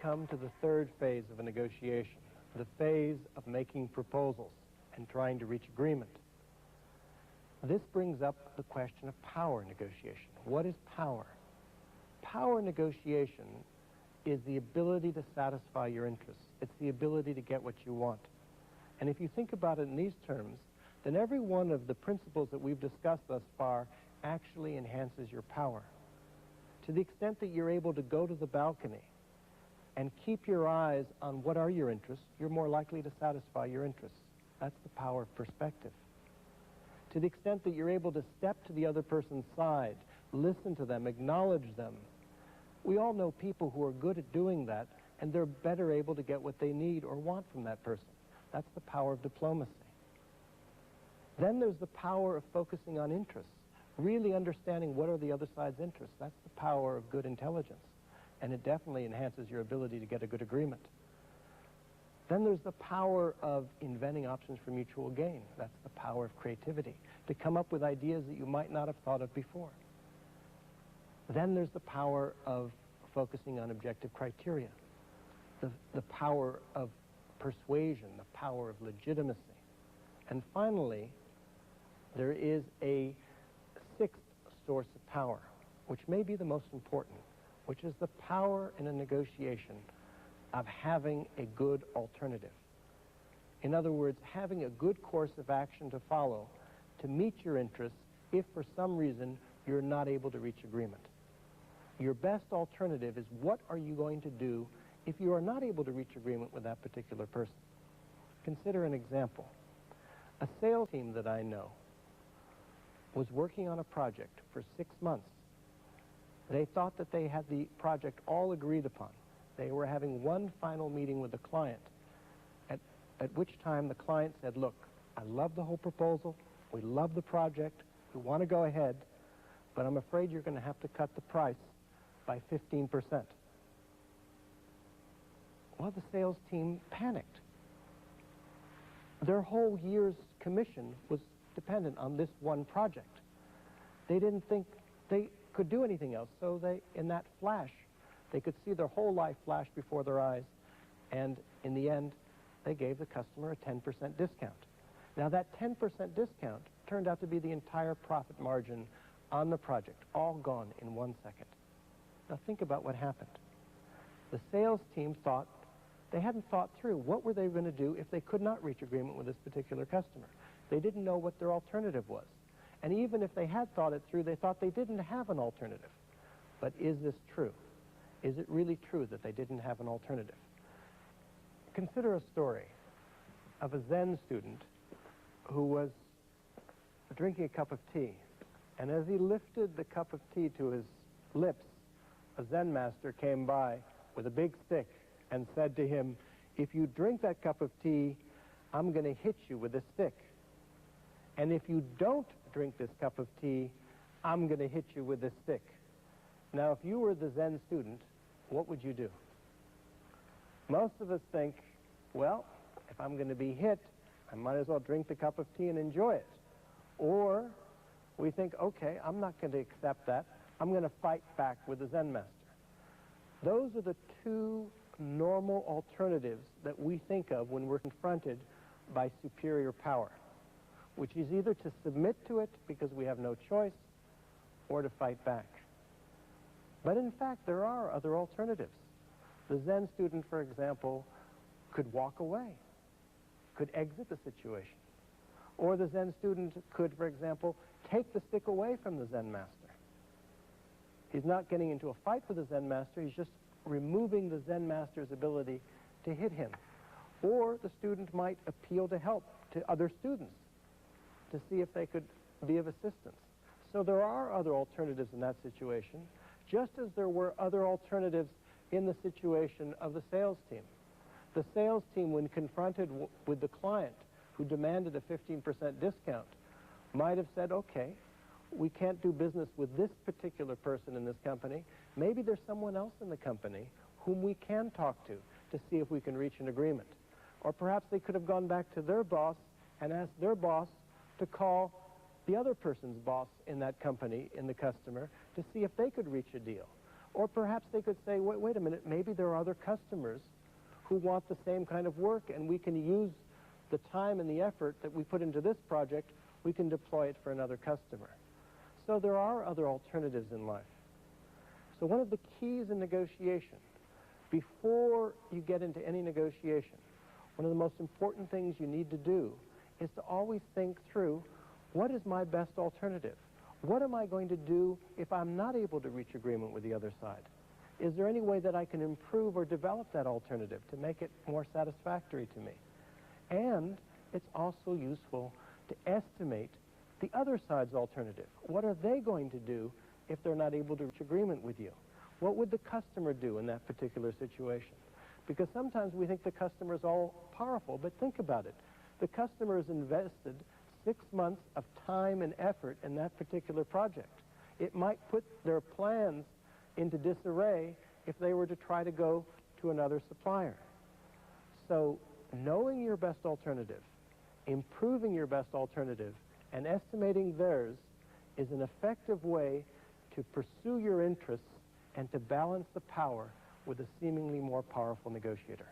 come to the third phase of a negotiation, the phase of making proposals and trying to reach agreement. This brings up the question of power negotiation. What is power? Power negotiation is the ability to satisfy your interests. It's the ability to get what you want. And if you think about it in these terms, then every one of the principles that we've discussed thus far actually enhances your power. To the extent that you're able to go to the balcony and keep your eyes on what are your interests, you're more likely to satisfy your interests. That's the power of perspective. To the extent that you're able to step to the other person's side, listen to them, acknowledge them, we all know people who are good at doing that, and they're better able to get what they need or want from that person. That's the power of diplomacy. Then there's the power of focusing on interests, really understanding what are the other side's interests. That's the power of good intelligence, and it definitely enhances your ability to get a good agreement. Then there's the power of inventing options for mutual gain. That's the power of creativity, to come up with ideas that you might not have thought of before. Then there's the power of focusing on objective criteria, the power of persuasion, the power of legitimacy. And finally, there is a sixth source of power, which may be the most important, which is the power in a negotiation of having a good alternative. In other words, having a good course of action to follow to meet your interests if for some reason you're not able to reach agreement. Your best alternative is what are you going to do if you are not able to reach agreement with that particular person. Consider an example. A sales team that I know was working on a project for 6 months. They thought that they had the project all agreed upon. They were having one final meeting with the client, at which time the client said, look, I love the whole proposal, we love the project, we want to go ahead, but I'm afraid you're going to have to cut the price by 15%. Well, the sales team panicked. Their whole year's commission was dependent on this one project. They didn't think they could do anything else, so in that flash, they could see their whole life flash before their eyes, and in the end, they gave the customer a 10% discount. Now, that 10% discount turned out to be the entire profit margin on the project, all gone in 1 second. Now, think about what happened. The sales team thought, they hadn't thought through what were they going to do if they could not reach agreement with this particular customer. They didn't know what their alternative was. And even if they had thought it through, they thought they didn't have an alternative. But is this true? Is it really true that they didn't have an alternative? Consider a story of a Zen student who was drinking a cup of tea. And as he lifted the cup of tea to his lips, a Zen master came by with a big stick and said to him, if you drink that cup of tea, I'm going to hit you with this stick. And if you don't drink this cup of tea, I'm going to hit you with this stick. Now, if you were the Zen student, what would you do? Most of us think, well, if I'm going to be hit, I might as well drink the cup of tea and enjoy it. Or we think, okay, I'm not going to accept that. I'm going to fight back with the Zen master. Those are the two normal alternatives that we think of when we're confronted by superior power, which is either to submit to it because we have no choice or to fight back. But in fact, there are other alternatives. The Zen student, for example, could walk away, could exit the situation. Or the Zen student could, for example, take the stick away from the Zen master. He's not getting into a fight with the Zen master, he's just removing the Zen master's ability to hit him. Or the student might appeal to help to other students to see if they could be of assistance. So there are other alternatives in that situation, just as there were other alternatives in the situation of the sales team. The sales team, when confronted with the client who demanded a 15% discount, might have said, okay, we can't do business with this particular person in this company. Maybe there's someone else in the company whom we can talk to see if we can reach an agreement. Or perhaps they could have gone back to their boss and asked their boss to call the other person's boss in that company, in the customer, to see if they could reach a deal. Or perhaps they could say, wait a minute, maybe there are other customers who want the same kind of work, and we can use the time and the effort that we put into this project, we can deploy it for another customer. So there are other alternatives in life. So one of the keys in negotiation, before you get into any negotiation, one of the most important things you need to do is to always think through, what is my best alternative? What am I going to do if I'm not able to reach agreement with the other side? Is there any way that I can improve or develop that alternative to make it more satisfactory to me? And it's also useful to estimate the other side's alternative. What are they going to do if they're not able to reach agreement with you? What would the customer do in that particular situation? Because sometimes we think the customer is all powerful, but think about it. The customer has invested 6 months of time and effort in that particular project. It might put their plans into disarray if they were to try to go to another supplier. So knowing your best alternative, improving your best alternative, and estimating theirs is an effective way to pursue your interests and to balance the power with a seemingly more powerful negotiator.